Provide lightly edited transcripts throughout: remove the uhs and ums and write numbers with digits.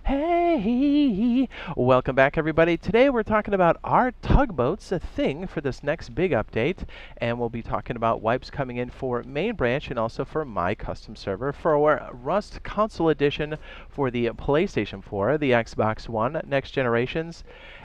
Hey, welcome back everybody. Today we're talking about our tugboats, a thing for this next big update, and we'll be talking about wipes coming in for main branch and also for my custom server for our Rust console edition for the PlayStation 4, the Xbox One, next generations,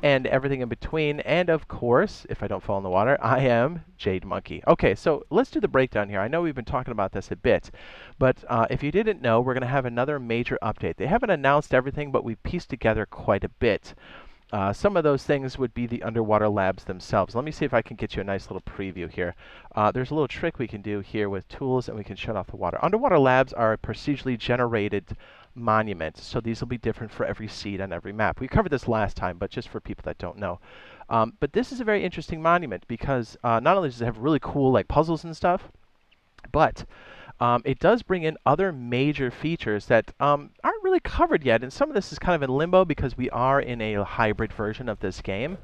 and everything in between. And of course, if I don't fall in the water, I am Jade Monkey. Okay, so let's do the breakdown here. I know we've been talking about this a bit, but if you didn't know, we're going to have another major update. They haven't announced everything, but we pieced together quite a bit. Some of those things would be the underwater labs themselves. Let me see if I can get you a nice little preview here. There's a little trick we can do here with tools, and we can shut off the water. Underwater labs are a procedurally generated monument, so these will be different for every seed on every map. We covered this last time, but just for people that don't know. But this is a very interesting monument because not only does it have really cool like puzzles and stuff, but it does bring in other major features that aren't really covered yet, and some of this is kind of in limbo because we are in a hybrid version of this game.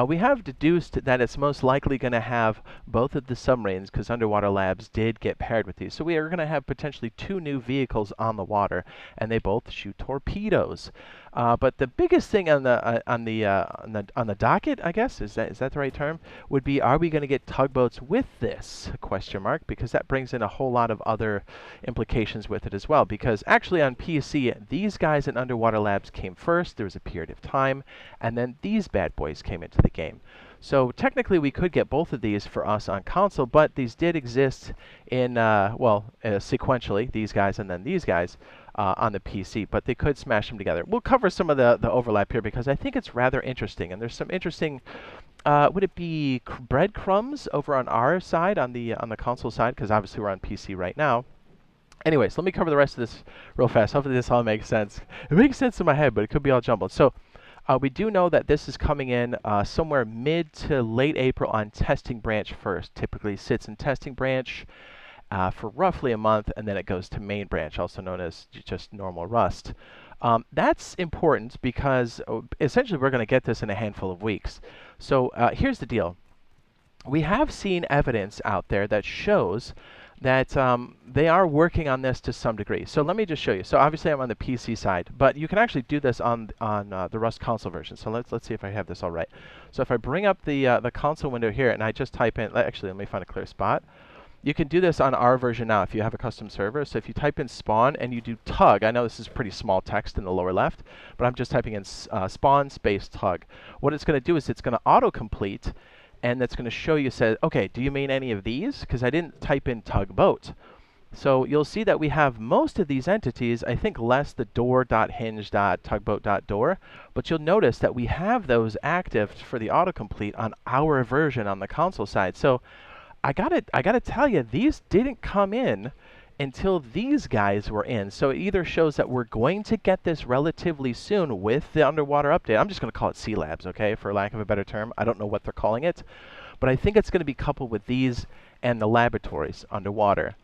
We have deduced that it's most likely going to have both of the submarines because Underwater Labs did get paired with these. So we are going to have potentially two new vehicles on the water, and they both shoot torpedoes. But the biggest thing on the docket, I guess, is that the right term? Would be, are we going to get tugboats with this? Question mark, because that brings in a whole lot of other implications with it as well. Because actually on PC, these guys in Underwater Labs came first. There was a period of time, and then these bad boys came into the game. So technically we could get both of these for us on console, but these did exist in, sequentially, these guys and then these guys on the PC, but they could smash them together. We'll cover some of the overlap here because I think it's rather interesting, and there's some interesting, would it be breadcrumbs over on our side, on the console side, because obviously we're on PC right now. Anyways, let me cover the rest of this real fast. Hopefully this all makes sense. It makes sense in my head, but it could be all jumbled. So we do know that this is coming in somewhere mid to late April on testing branch first. Typically sits in testing branch for roughly a month, and then it goes to main branch, also known as just normal Rust. That's important because essentially we're going to get this in a handful of weeks. So here's the deal. We have seen evidence out there that shows that they are working on this to some degree. So let me just show you. So obviously I'm on the PC side, but you can actually do this on the Rust console version. So let's see if I have this all right. So if I bring up the console window here and I just type in, actually let me find a clear spot. You can do this on our version now if you have a custom server. So if you type in spawn and you do tug, I know this is pretty small text in the lower left, but I'm just typing in spawn space tug. What it's going to do is it's going to autocomplete, and that's going to show you, says, okay, do you mean any of these? Because I didn't type in tugboat. So you'll see that we have most of these entities, I think less the door.hinge.tugboat.door, but you'll notice that we have those active for the autocomplete on our version on the console side. So I gotta tell you, these didn't come in until these guys were in. So it either shows that we're going to get this relatively soon with the underwater update. I'm just going to call it Sea Labs, okay, for lack of a better term. I don't know what they're calling it, but I think it's going to be coupled with these and the laboratories underwater.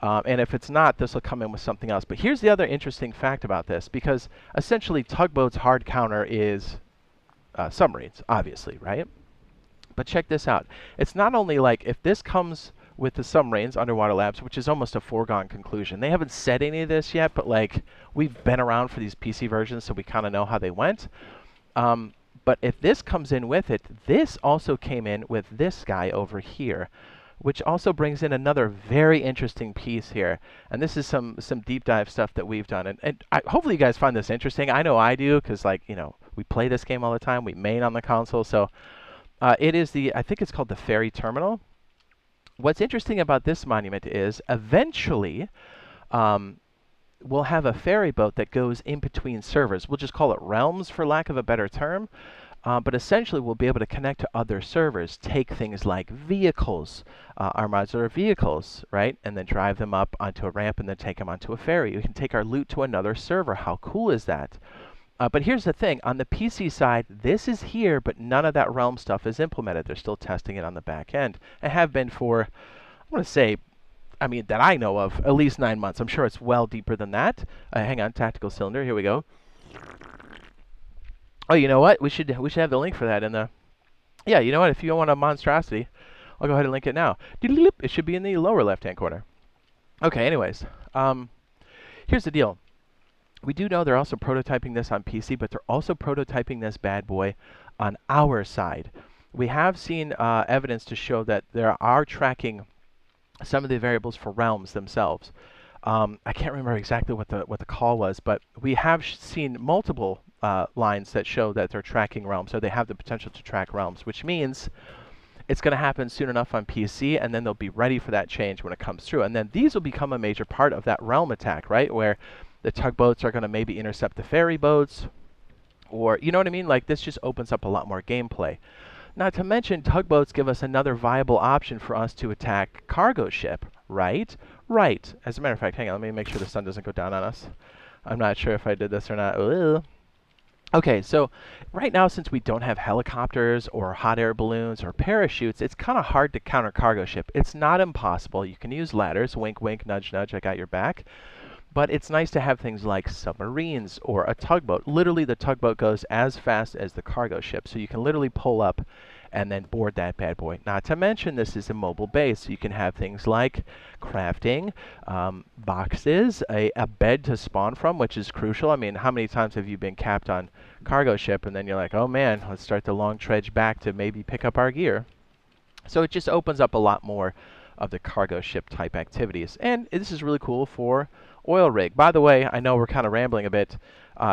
And if it's not, this will come in with something else. But here's the other interesting fact about this, because essentially Tugboat's hard counter is submarines, obviously, right? But check this out. It's not only like if this comes with the submarines, Underwater Labs, which is almost a foregone conclusion. They haven't said any of this yet, but like we've been around for these PC versions, so we kind of know how they went. But if this comes in with it, this also came in with this guy over here, which also brings in another very interesting piece here. And this is some deep dive stuff that we've done. And hopefully you guys find this interesting. I know I do, because like, you know, we play this game all the time. We main on the console. So it is I think it's called the Ferry terminal. What's interesting about this monument is eventually we'll have a ferry boat that goes in between servers. We'll just call it realms for lack of a better term. But essentially we'll be able to connect to other servers, take things like vehicles, our modular vehicles, right? And then drive them up onto a ramp and then take them onto a ferry. We can take our loot to another server. How cool is that? But here's the thing. On the PC side, this is here, but none of that realm stuff is implemented. They're still testing it on the back end and have been for, I want to say, I mean, that I know of, at least 9 months. I'm sure it's well deeper than that. Hang on, tactical cylinder. Here we go. Oh, you know what? We should have the link for that in the. Yeah, you know what? If you want a monstrosity, I'll go ahead and link it now. It should be in the lower left-hand corner. Okay. Anyways, here's the deal. We do know they're also prototyping this on PC, but they're also prototyping this bad boy on our side. We have seen evidence to show that they are tracking some of the variables for realms themselves. I can't remember exactly what the call was, but we have seen multiple lines that show that they're tracking realms, so they have the potential to track realms, which means it's going to happen soon enough on PC, and then they'll be ready for that change when it comes through. And then these will become a major part of that realm attack, right? Where the tugboats are going to maybe intercept the ferry boats, or, you know what I mean? Like, this just opens up a lot more gameplay. Not to mention, tugboats give us another viable option for us to attack cargo ship, right? Right. As a matter of fact, hang on, let me make sure the sun doesn't go down on us. I'm not sure if I did this or not. Ugh. Okay, so right now, since we don't have helicopters or hot air balloons or parachutes, it's kind of hard to counter cargo ship. It's not impossible. You can use ladders, wink, wink, nudge, nudge, I got your back. But it's nice to have things like submarines or a tugboat. Literally, the tugboat goes as fast as the cargo ship, so you can literally pull up and then board that bad boy. Not to mention, this is a mobile base, so you can have things like crafting, boxes, a bed to spawn from, which is crucial. I mean, how many times have you been capped on cargo ship, and then you're like, oh man, let's start the long trudge back to maybe pick up our gear. So it just opens up a lot more of the cargo ship type activities. And this is really cool for oil rig. By the way, I know we're kind of rambling a bit.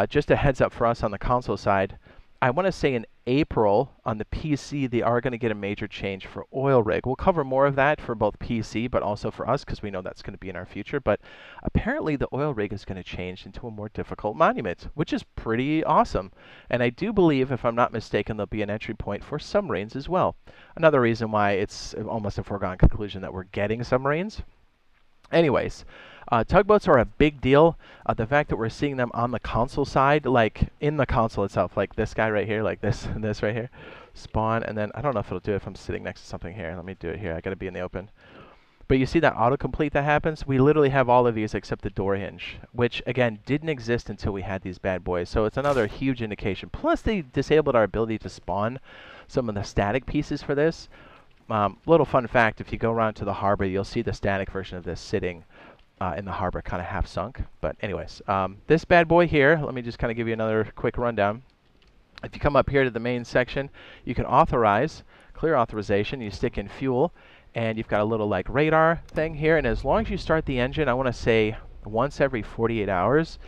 Just a heads up for us on the console side. I want to say in April on the PC, they are going to get a major change for oil rig. We'll cover more of that for both PC, but also for us, because we know that's going to be in our future. But apparently the oil rig is going to change into a more difficult monument, which is pretty awesome. And I do believe, if I'm not mistaken, there'll be an entry point for submarines as well. Another reason why it's almost a foregone conclusion that we're getting submarines. Anyways, tugboats are a big deal. The fact that we're seeing them on the console side, like in the console itself, like this guy right here, like this and this right here, spawn, and then I don't know if it'll do it if I'm sitting next to something here. Let me do it here. I gotta be in the open. But you see that autocomplete that happens? We literally have all of these except the door hinge, which again didn't exist until we had these bad boys. So it's another huge indication. Plus they disabled our ability to spawn some of the static pieces for this. Little fun fact, if you go around to the harbor, you'll see the static version of this sitting in the harbor, kind of half sunk. But anyways, this bad boy here, let me just kind of give you another quick rundown. If you come up here to the main section, you can authorize, clear authorization, you stick in fuel, and you've got a little like radar thing here, and as long as you start the engine, I want to say once every 48 hours,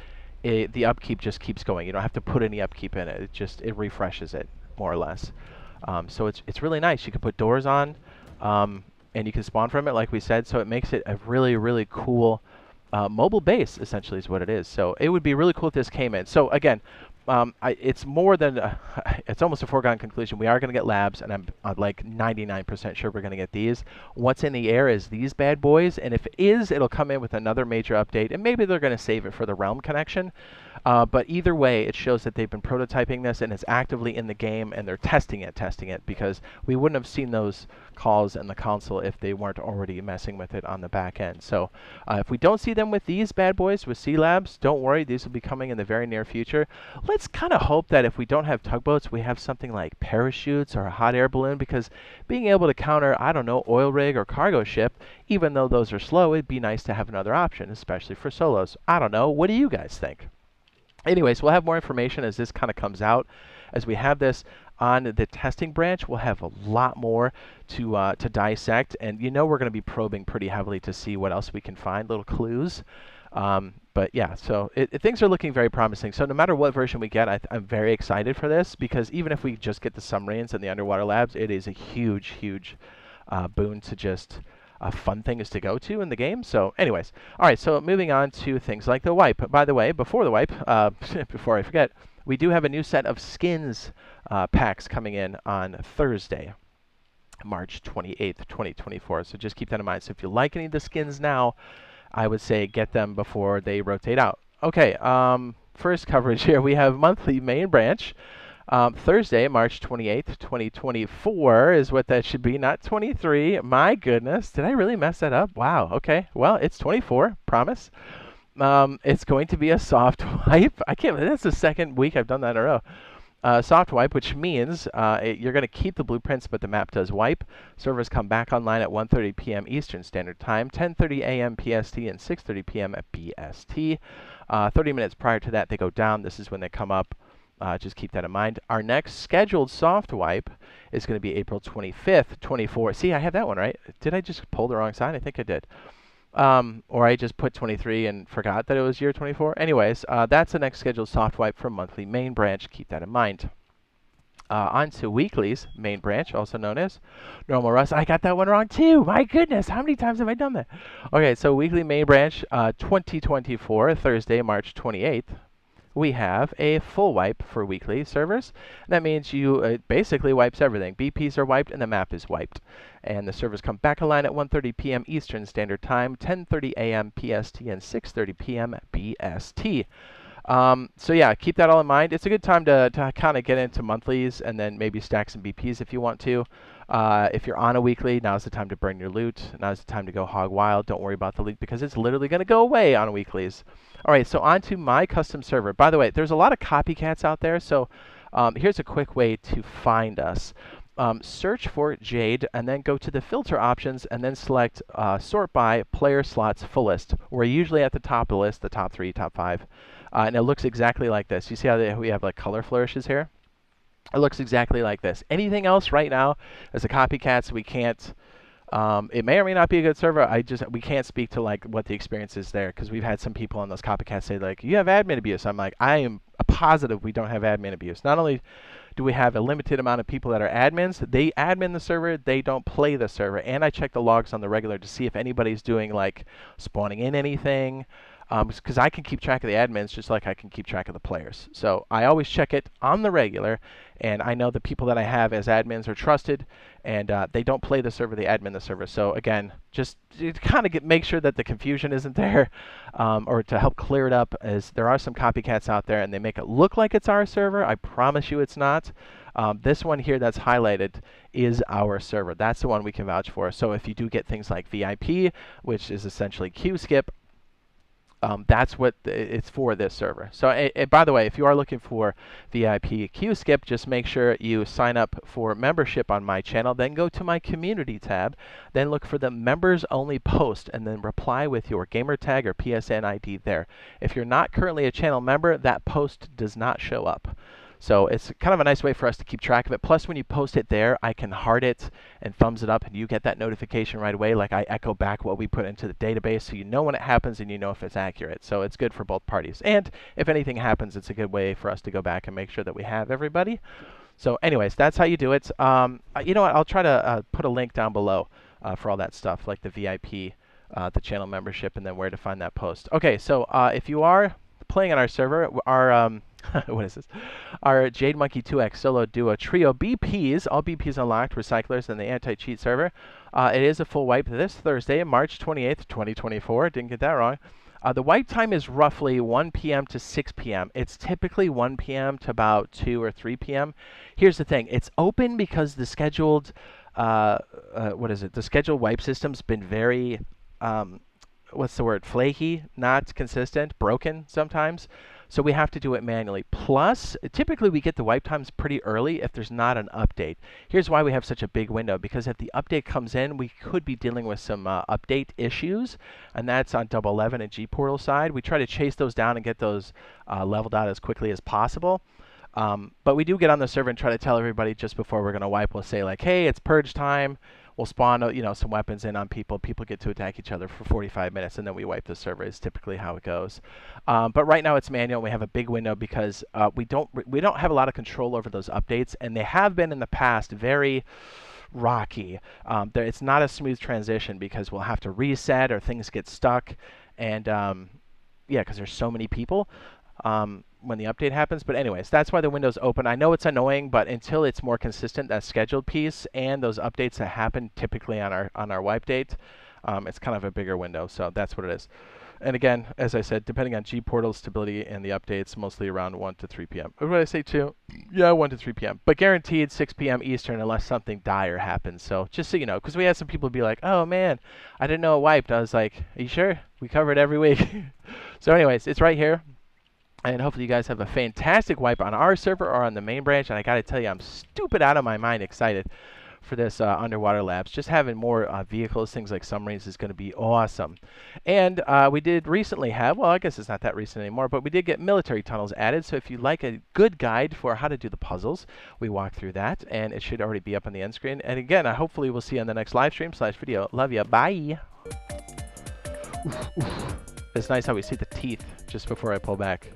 the upkeep just keeps going. You don't have to put any upkeep in it. It refreshes it, more or less. So it's really nice. You can put doors on, and you can spawn from it, like we said. So it makes it a really, really cool mobile base, essentially, is what it is. So it would be really cool if this came in. So again, it's more than it's almost a foregone conclusion. We are going to get labs, and I'm like 99% sure we're going to get these. What's in the air is these bad boys, and if it is, it'll come in with another major update, and maybe they're going to save it for the realm connection. But either way, it shows that they've been prototyping this, and it's actively in the game, and they're testing it, because we wouldn't have seen those calls in the console if they weren't already messing with it on the back end. So if we don't see them with these bad boys, with C-Labs, don't worry, these will be coming in the very near future. Let's kind of hope that if we don't have tugboats, we have something like parachutes or a hot air balloon, because being able to counter, I don't know, oil rig or cargo ship, even though those are slow, it'd be nice to have another option, especially for solos. I don't know. What do you guys think? Anyways, we'll have more information as this kind of comes out. As we have this on the testing branch, we'll have a lot more to dissect, and you know we're going to be probing pretty heavily to see what else we can find, little clues. But yeah, so things are looking very promising. So no matter what version we get, I'm very excited for this, because even if we just get the submarines and the underwater labs, it is a huge, huge boon to just fun things to go to in the game. So anyways, all right, so moving on to things like the wipe. By the way, before the wipe, before I forget, we do have a new set of skins packs coming in on Thursday, March 28th, 2024. So just keep that in mind. So if you like any of the skins now, I would say get them before they rotate out. Okay, first coverage here, we have monthly main branch. Thursday, March 28th, 2024 is what that should be, not 23. My goodness, did I really mess that up? Wow, okay. Well, it's 24, promise. It's going to be a soft wipe. I can't, that's the second week I've done that in a row. Soft wipe, which means you're going to keep the blueprints, but the map does wipe. Servers come back online at 1:30 p.m. Eastern Standard Time, 10:30 a.m. PST, and 6:30 p.m. at BST. 30 minutes prior to that, they go down. This is when they come up. Just keep that in mind. Our next scheduled soft wipe is going to be April 25th, 24. See, I have that one right. Did I just pull the wrong side? I think I did. Or I just put 23 and forgot that it was year 24. Anyways, that's the next scheduled soft wipe for monthly main branch. Keep that in mind. On to weeklies, main branch, also known as normal rust. I got that one wrong too. My goodness, how many times have I done that? Okay, so weekly main branch, 2024, Thursday, March 28th. We have a full wipe for weekly servers. That means it basically wipes everything. BPs are wiped and the map is wiped. And the servers come back online at 1:30 p.m. Eastern Standard Time, 10:30 a.m. PST, and 6:30 p.m. BST. So yeah, keep that all in mind. It's a good time to kind of get into monthlies and then maybe stack some BPs if you want to. If you're on a weekly, now's the time to burn your loot. Now's the time to go hog wild. Don't worry about the loot because it's literally going to go away on weeklies. All right, so on to my custom server. By the way, there's a lot of copycats out there, so here's a quick way to find us. Search for Jade and then go to the filter options and then select sort by player slots fullest. We're usually at the top of the list, the top 3, top 5. And it looks exactly like this. You see how we have like color flourishes here? It looks exactly like this. Anything else right now as a copycat, so we can't, it may or may not be a good server. We can't speak to like what the experience is there because we've had some people on those copycats say like, you have admin abuse. I'm like, I am positive we don't have admin abuse. Not only do we have a limited amount of people that are admins, they admin the server, they don't play the server. And I check the logs on the regular to see if anybody's doing like spawning in anything. Because I can keep track of the admins just like I can keep track of the players. So I always check it on the regular, and I know the people that I have as admins are trusted, and they don't play the server, they admin the server. So again, just to kind of make sure that the confusion isn't there, or to help clear it up, as there are some copycats out there, and they make it look like it's our server. I promise you it's not. This one here that's highlighted is our server. That's the one we can vouch for. So if you do get things like VIP, which is essentially queue skip, that's what it's for, this server. So by the way, if you are looking for VIP queue skip, just make sure you sign up for membership on my channel, then go to my community tab, then look for the members only post, and then reply with your gamer tag or PSN ID there. If you're not currently a channel member, that post does not show up. So it's kind of a nice way for us to keep track of it. Plus, when you post it there, I can heart it and thumbs it up, and you get that notification right away. Like I echo back what we put into the database, so you know when it happens and you know if it's accurate. So it's good for both parties. And if anything happens, it's a good way for us to go back and make sure that we have everybody. So anyways, that's how you do it. You know what? I'll try to put a link down below for all that stuff, like the VIP, the channel membership, and then where to find that post. Okay, so if you are playing on our server, our what is this? Our Jade Monkey 2X solo duo trio BPs, all BPs unlocked, recyclers, and the anti-cheat server. It is a full wipe this Thursday, March 28th, 2024. Didn't get that wrong. The wipe time is roughly 1 p.m. to 6 p.m. It's typically 1 p.m. to about 2 or 3 p.m. Here's the thing. It's open because the scheduled, the scheduled wipe system's been very, what's the word, flaky, not consistent, broken sometimes. So we have to do it manually. Plus, typically we get the wipe times pretty early if there's not an update. Here's why we have such a big window, because if the update comes in, we could be dealing with some update issues, and that's on Double 11 and G Portal side. We try to chase those down and get those leveled out as quickly as possible. But we do get on the server and try to tell everybody just before we're going to wipe. We'll say like, hey, it's purge time. We'll spawn, some weapons in on people. People get to attack each other for 45 minutes, and then we wipe the server. Is typically how it goes. But right now it's manual. We have a big window because we don't have a lot of control over those updates, and they have been in the past very rocky. It's not a smooth transition because we'll have to reset or things get stuck, and yeah, because there's so many people. When the update happens. But anyways, that's why the window's open. I know it's annoying, but until it's more consistent, that scheduled piece and those updates that happen typically on our wipe date, it's kind of a bigger window. So that's what it is. And again, as I said, depending on G Portal stability and the updates, mostly around 1 to 3 p.m. What did I say 2? Yeah, 1 to 3 p.m. But guaranteed 6 p.m. Eastern unless something dire happens. So just so you know, because we had some people be like, oh man, I didn't know it wiped. I was like, are you sure? We cover it every week. So anyways, it's right here. And hopefully you guys have a fantastic wipe on our server or on the main branch. And I gotta tell you, I'm stupid out of my mind excited for this underwater labs. Just having more vehicles, things like submarines, is going to be awesome. And we did recently have, well, I guess it's not that recent anymore, but we did get military tunnels added. So if you like a good guide for how to do the puzzles, we walk through that, and it should already be up on the end screen. And again, hopefully we'll see you on the next live stream / video. Love ya. Bye. Oof, oof. It's nice how we see the teeth just before I pull back.